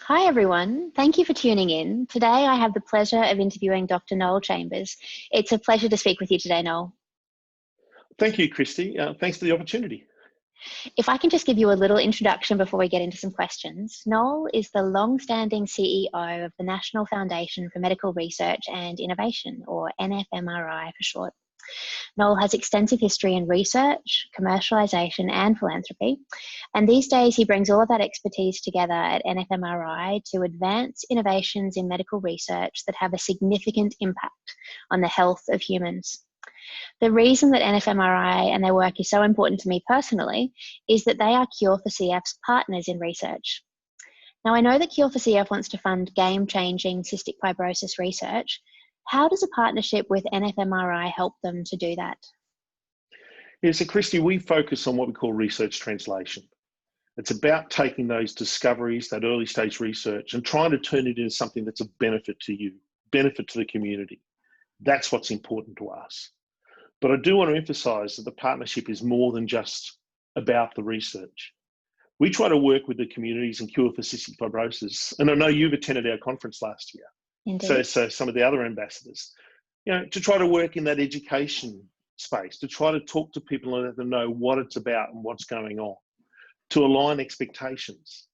Hi everyone, thank you for tuning in. Today I have the pleasure of interviewing Dr. Noel Chambers. It's a pleasure to speak with you today, Noel. Thank you, Kristy. Thanks for the opportunity. If I can just give you a little introduction before we get into some questions. Noel is the long-standing CEO of the National Foundation for Medical Research and Innovation, or NFMRI for short. Noel has extensive history in research, commercialisation and philanthropy, and these days he brings all of that expertise together at NFMRI to advance innovations in medical research that have a significant impact on the health of humans. The reason that NFMRI and their work is so important to me personally is that they are Cure4CF's partners in research. Now, I know that Cure4CF wants to fund game-changing cystic fibrosis research. How does a partnership with NFMRI help them to do that? Yeah, so Kristy, we focus on what we call research translation. It's about taking those discoveries, that early stage research, and trying to turn it into something that's a benefit to you, benefit to the community. That's what's important to us. But I do want to emphasize that the partnership is more than just about the research. We try to work with the communities and Cure for Cystic Fibrosis, and I know you've attended our conference last year. Indeed. So some of the other ambassadors, to try to work in that education space, to try to talk to people and let them know what it's about and what's going on, to align expectations,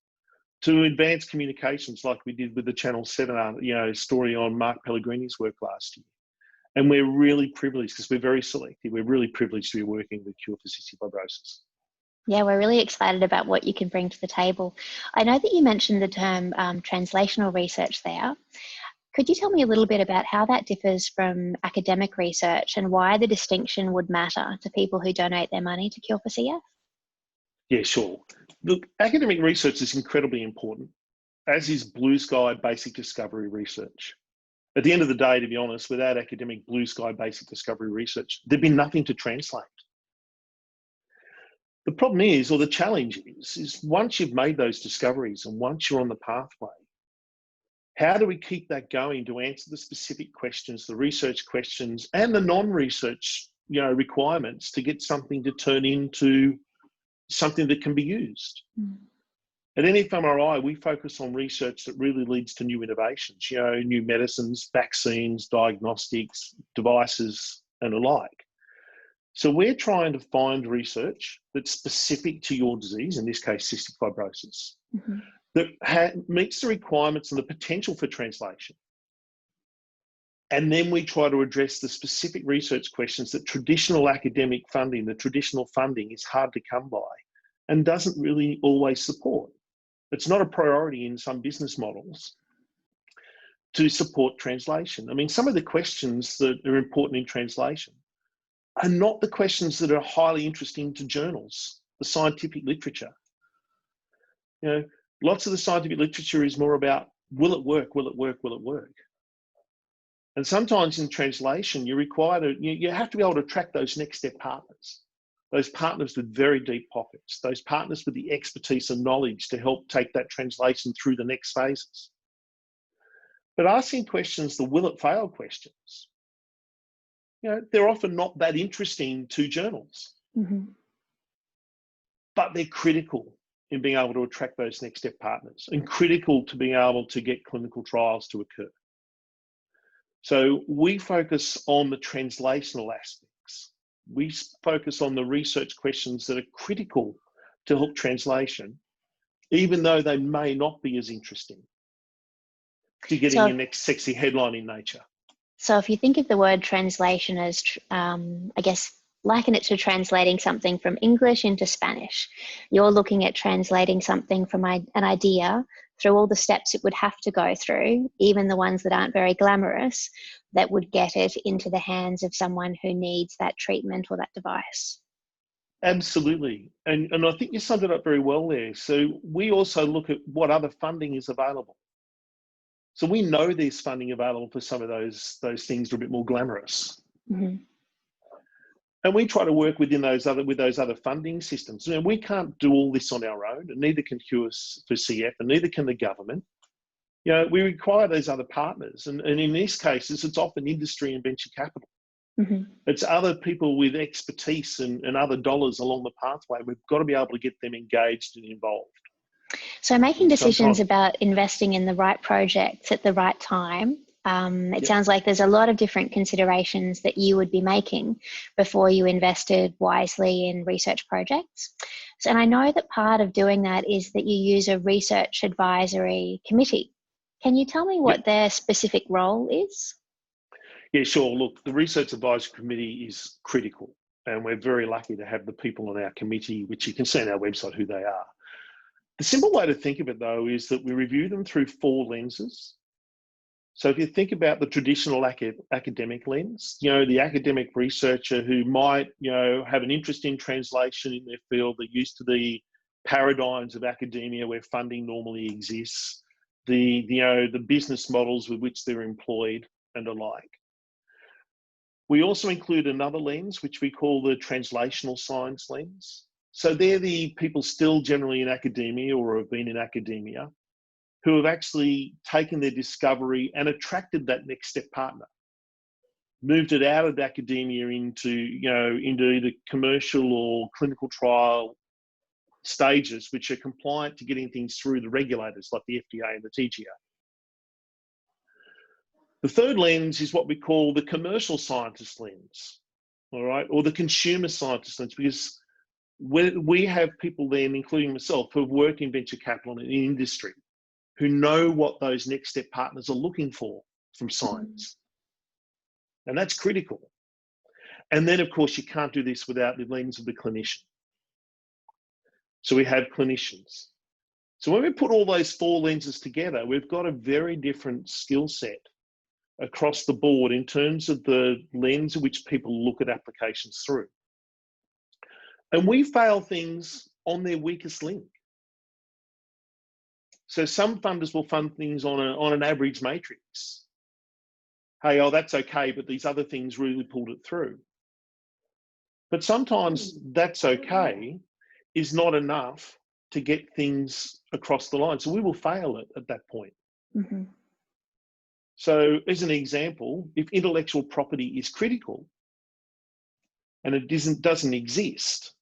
to advance communications like we did with the Channel 7 story on Mark Pellegrini's work last year. And we're really privileged because we're very selective. We're really privileged to be working with Cure for Cystic Fibrosis. Yeah, we're really excited about what you can bring to the table. I know that you mentioned the term translational research there. Could you tell me a little bit about how that differs from academic research and why the distinction would matter to people who donate their money to Cure4CF? Yeah, sure. Look, academic research is incredibly important, as is blue sky basic discovery research. At the end of the day, to be honest, without academic blue sky basic discovery research, there'd be nothing to translate. The problem is, or the challenge is once you've made those discoveries and once you're on the pathway, how do we keep that going to answer the specific questions, the research questions, and the non-research, requirements to get something to turn into something that can be used? At NFMRI, we focus on research that really leads to new innovations, new medicines, vaccines, diagnostics, devices, and the like. So we're trying to find research that's specific to your disease, in this case, cystic fibrosis, that meets the requirements and the potential for translation. And then we try to address the specific research questions that traditional academic funding, the traditional funding, is hard to come by and doesn't really always support. It's not a priority in some business models to support translation. I mean, some of the questions that are important in translation are not the questions that are highly interesting to journals, the scientific literature. Lots of the scientific literature is more about, will it work, will it work, will it work? And sometimes in translation, you have to be able to attract those next step partners, those partners with very deep pockets, those partners with the expertise and knowledge to help take that translation through the next phases. But asking questions, the will it fail questions, they're often not that interesting to journals, but they're critical in being able to attract those next step partners and critical to being able to get clinical trials to occur. So we focus on the translational aspects. We focus on the research questions that are critical to help translation, even though they may not be as interesting to getting your next sexy headline in Nature. So if you think of the word translation as, I guess, liken it to translating something from English into Spanish. You're looking at translating something from an idea through all the steps it would have to go through, even the ones that aren't very glamorous, that would get it into the hands of someone who needs that treatment or that device. Absolutely. And I think you summed it up very well there. So we also look at what other funding is available. So we know there's funding available for some of those things that are a bit more glamorous. And we try to work with those other funding systems. We can't do all this on our own, and neither can Cure4CF, and neither can the government. We require those other partners, and in these cases, it's often industry and venture capital. It's other people with expertise and other dollars along the pathway. We've got to be able to get them engaged and involved. So making And decisions sometimes, about investing in the right projects at the right time, it yep. sounds like there's a lot of different considerations that you would be making before you invested wisely in research projects. So, and I know that part of doing that is that you use a research advisory committee. Can you tell me Yep. what their specific role is? Yeah, sure. Look, the Research Advisory Committee is critical, and we're very lucky to have the people on our committee, which you can see on our website who they are. The simple way to think of it, though, is that we review them through 4 lenses. So if you think about the traditional academic lens, the academic researcher who might, have an interest in translation in their field, they're used to the paradigms of academia where funding normally exists, the business models with which they're employed and alike. We also include another lens, which we call the translational science lens. So they're the people still generally in academia or have been in academia who have actually taken their discovery and attracted that next step partner, moved it out of academia into either commercial or clinical trial stages, which are compliant to getting things through the regulators like the FDA and the TGA. The third lens is what we call the commercial scientist lens, all right, or the consumer scientist lens, because we have people then, including myself, who have worked in venture capital and in industry, who know what those next step partners are looking for from science. And that's critical. And then, of course, you can't do this without the lens of the clinician. So we have clinicians. So when we put all those 4 lenses together, we've got a very different skill set across the board in terms of the lens in which people look at applications through. And we fail things on their weakest link. So some funders will fund things on an average matrix. Hey, that's okay, but these other things really pulled it through. But sometimes that's okay is not enough to get things across the line. So we will fail it at that point. Mm-hmm. So as an example, if intellectual property is critical and it doesn't exist,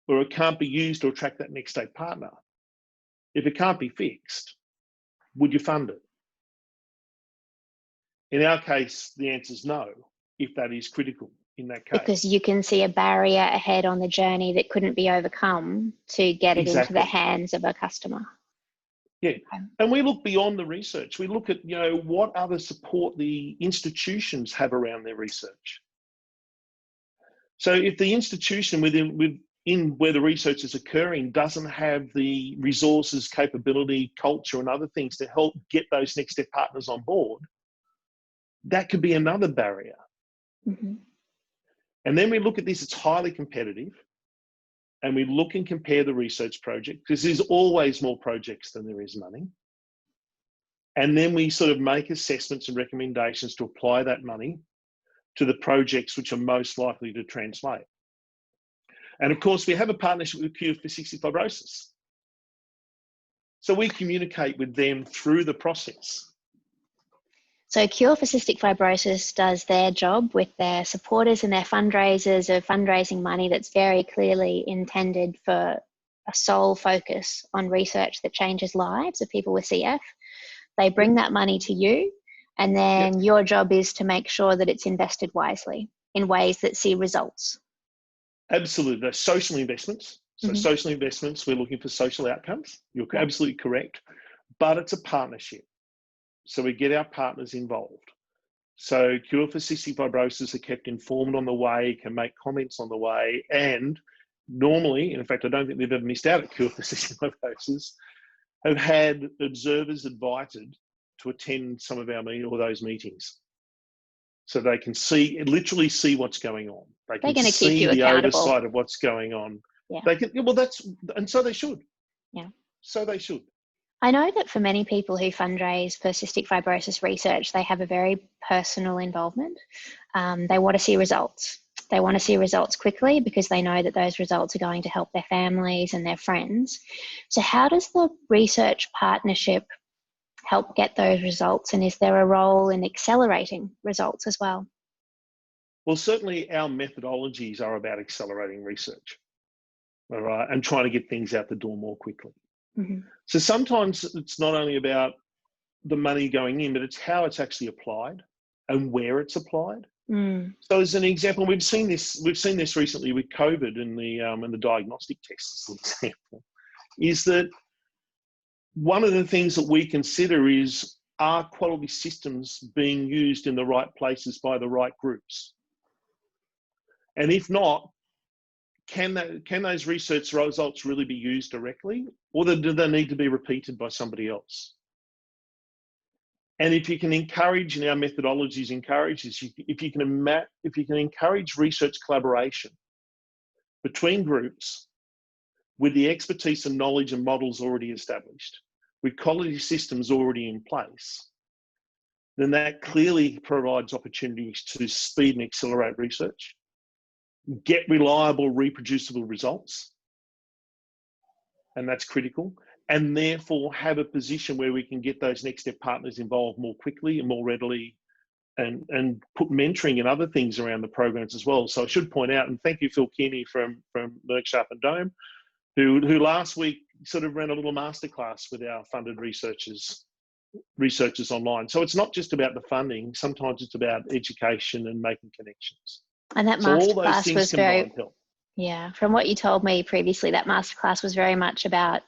or it can't be used to attract that next state partner, if it can't be fixed, would you fund it? In our case, the answer is no, if that is critical in that case. Because you can see a barrier ahead on the journey that couldn't be overcome to get it into the hands of a customer. Yeah, Okay. and we look beyond the research. We look at, what other support the institutions have around their research. So if the institution within where the research is occurring doesn't have the resources, capability, culture, and other things to help get those next step partners on board, that could be another barrier. Mm-hmm. And then we look at this, it's highly competitive, and we look and compare the research project, because there's always more projects than there is money. And then we sort of make assessments and recommendations to apply that money to the projects which are most likely to translate. And of course, we have a partnership with Cure4CF Fibrosis. So we communicate with them through the process. So Cure for Cystic Fibrosis does their job with their supporters and their fundraisers of fundraising money that's very clearly intended for a sole focus on research that changes lives of people with CF. They bring that money to you, and then your job is to make sure that it's invested wisely in ways that see results. Absolutely. They're social investments. So social investments, we're looking for social outcomes. You're absolutely correct. But it's a partnership. So we get our partners involved. So Cure4CF Fibrosis are kept informed on the way, can make comments on the way, and normally, in fact, I don't think they've ever missed out at Cure4CF Fibrosis, have had observers invited to attend some of our those meetings. So they can literally see what's going on. They can see the oversight of what's going on. Yeah. They can, and so they should. Yeah. So they should. I know that for many people who fundraise for cystic fibrosis research, they have a very personal involvement. They want to see results. They want to see results quickly because they know that those results are going to help their families and their friends. So how does the research partnership help get those results? And is there a role in accelerating results as well? Well, certainly our methodologies are about accelerating research, all right, and trying to get things out the door more quickly. Mm-hmm. So sometimes it's not only about the money going in, but it's how it's actually applied and where it's applied. Mm. So as an example, we've seen this recently with COVID and the diagnostic tests, as an example, is that one of the things that we consider is, are quality systems being used in the right places by the right groups? And if not, can those research results really be used directly, or do they need to be repeated by somebody else? And if you can encourage, and our methodologies encourage this, if you can encourage research collaboration between groups with the expertise and knowledge and models already established, with quality systems already in place, then that clearly provides opportunities to speed and accelerate research, get reliable, reproducible results, and that's critical, and therefore have a position where we can get those next step partners involved more quickly and more readily, and put mentoring and other things around the programs as well. So I should point out, and thank you, Phil Kearney from Merck Sharp and Dome, who last week sort of ran a little masterclass with our funded researchers online. So it's not just about the funding, sometimes it's about education and making connections. And that So all those masterclass things was combined help. Yeah, from what you told me previously, that masterclass was very much about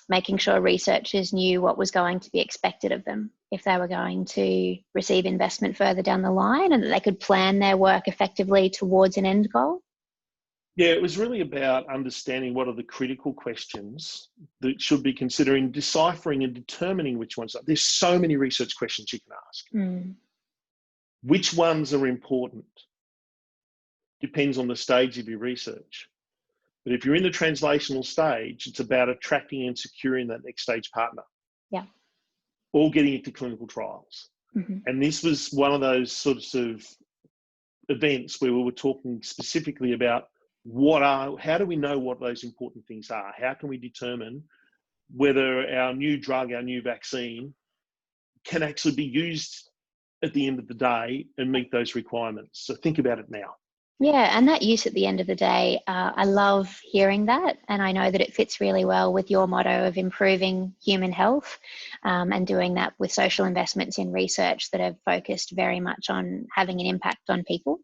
making sure researchers knew what was going to be expected of them if they were going to receive investment further down the line, and that they could plan their work effectively towards an end goal. Yeah, it was really about understanding what are the critical questions that should be considering, deciphering and determining which ones are. There's so many research questions you can ask. Mm. Which ones are important? Depends on the stage of your research. But if you're in the translational stage, it's about attracting and securing that next stage partner. Yeah. Or getting into clinical trials. Mm-hmm. And this was one of those sorts of events where we were talking specifically about how do we know what those important things are? How can we determine whether our new drug, our new vaccine can actually be used at the end of the day and meet those requirements? So think about it now. Yeah, and that use at the end of the day, I love hearing that. And I know that it fits really well with your motto of improving human health, and doing that with social investments in research that are focused very much on having an impact on people.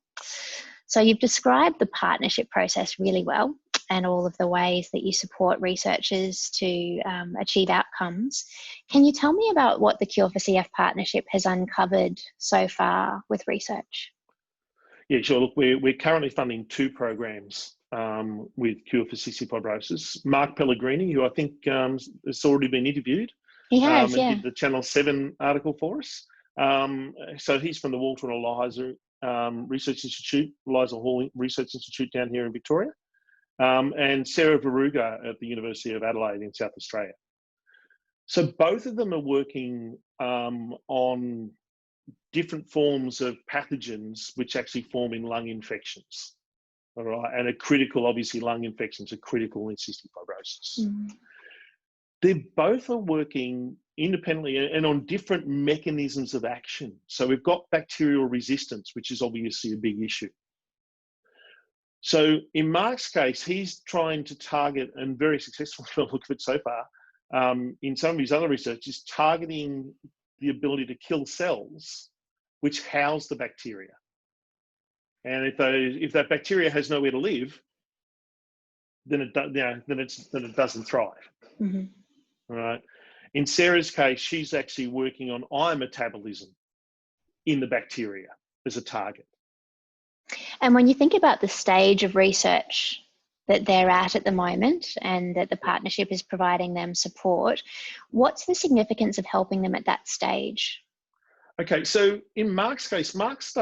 So you've described the partnership process really well, and all of the ways that you support researchers to achieve outcomes. Can you tell me about what the Cure4CF partnership has uncovered so far with research? Yeah, sure. Look, we're currently funding 2 programs with Cure4CF Fibrosis. Mark Pellegrini, who I think has already been interviewed, He has, and yeah. did the Channel 7 article for us. So he's from the Walter and Eliza Research Institute, Eliza Hall Research Institute down here in Victoria, and Sarah Varuga at the University of Adelaide in South Australia. So both of them are working on different forms of pathogens which actually form in lung infections. All right, and obviously lung infections are critical in cystic fibrosis. Mm. They both are working independently and on different mechanisms of action. So we've got bacterial resistance, which is obviously a big issue. So in Mark's case, he's trying to target, and very successfully by the look of it so far, in some of his other research, is targeting the ability to kill cells which house the bacteria. And if that bacteria has nowhere to live, then it doesn't thrive. Mm-hmm. All right. In Sarah's case, she's actually working on iron metabolism in the bacteria as a target. And when you think about the stage of research that they're at the moment, and that the partnership is providing them support, what's the significance of helping them at that stage? Okay, so in Mark's case, Mark's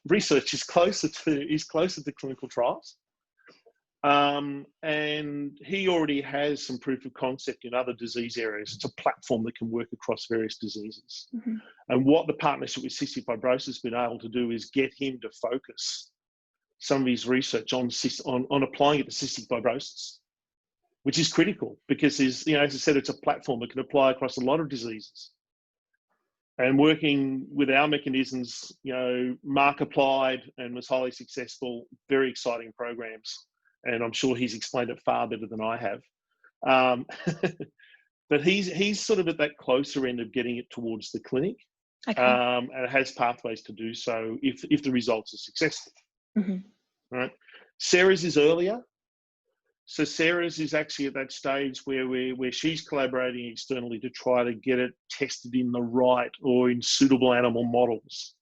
research is closer to clinical trials, and he already has some proof of concept in other disease areas. It's a platform that can work across various diseases. Mm-hmm. And what the partnership with Cystic Fibrosis has been able to do is get him to focus some of his research on applying it to cystic fibrosis, which is critical because, as I said, it's a platform that can apply across a lot of diseases. And working with our mechanisms, Mark applied and was highly successful, very exciting programs. And I'm sure he's explained it far better than I have. But he's sort of at that closer end of getting it towards the clinic, Okay. and it has pathways to do so if the results are successful. Mm-hmm. Right. Sarah's is earlier. So Sarah's is actually at that stage where she's collaborating externally to try to get it tested in the right or in suitable animal models,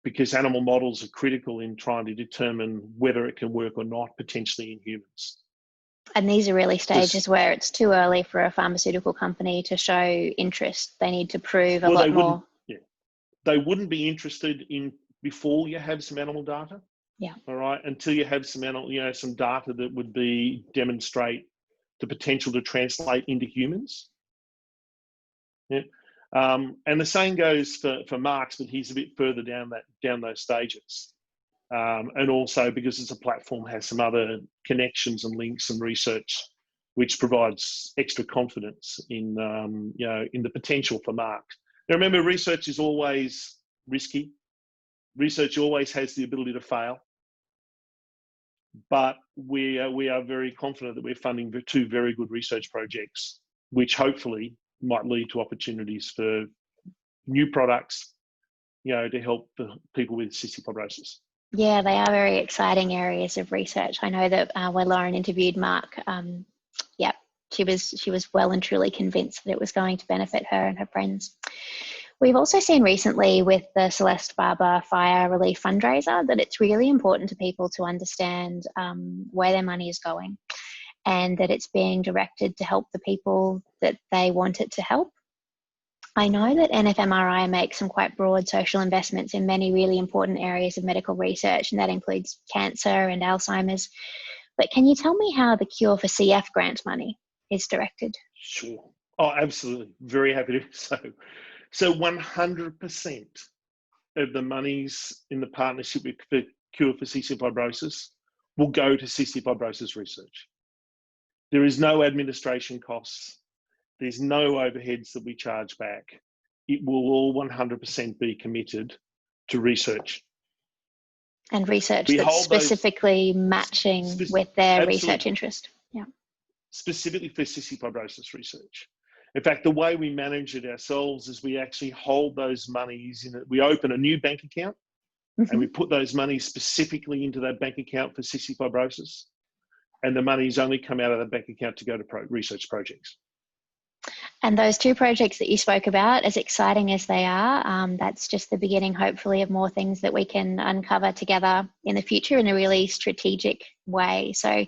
because animal models are critical in trying to determine whether it can work or not, potentially in humans. And these are really stages where it's too early for a pharmaceutical company to show interest. They need to prove a lot more. Yeah, they wouldn't be interested in before you have some animal data. Yeah. All right. Until you have some animal, some data that would demonstrate the potential to translate into humans. Yeah. And the same goes for Mark's, but he's a bit further down those stages. And also because it's a platform, has some other connections and links and research, which provides extra confidence in the potential for Mark. Now remember, research is always risky. Research always has the ability to fail. But we are very confident that we're funding 2 very good research projects, which hopefully might lead to opportunities for new products, to help the people with cystic fibrosis. Yeah, they are very exciting areas of research. I know that when Lauren interviewed Mark, she was well and truly convinced that it was going to benefit her and her friends. We've also seen recently with the Celeste Barber Fire Relief Fundraiser that it's really important to people to understand where their money is going, and that it's being directed to help the people that they want it to help. I know that NFMRI makes some quite broad social investments in many really important areas of medical research, and that includes cancer and Alzheimer's. But can you tell me how the Cure4CF grant money is directed? Sure. Oh, absolutely. Very happy to do so. So 100% of the monies in the partnership with Cure4CF Fibrosis will go to cystic fibrosis research. There is no administration costs. There's no overheads that we charge back. It will all 100% be committed to research. And research that's specifically matching with their research interest. Yeah. Specifically for cystic fibrosis research. In fact, the way we manage it ourselves is we actually hold those monies in it. We open a new bank account, and we put those monies specifically into that bank account for cystic fibrosis. And the monies only come out of the bank account to go to research projects. And those 2 projects that you spoke about, as exciting as they are, that's just the beginning, hopefully, of more things that we can uncover together in the future in a really strategic way. So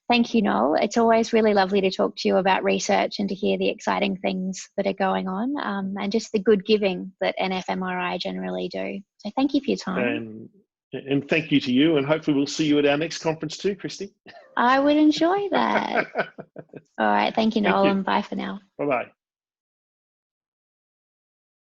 thank you, Noel. It's always really lovely to talk to you about research and to hear the exciting things that are going on, and just the good giving that NFMRI generally do. So thank you for your time. And thank you to you, and hopefully we'll see you at our next conference too, Kristy. I would enjoy that. All right, thank you, Noel, and bye for now. Bye-bye.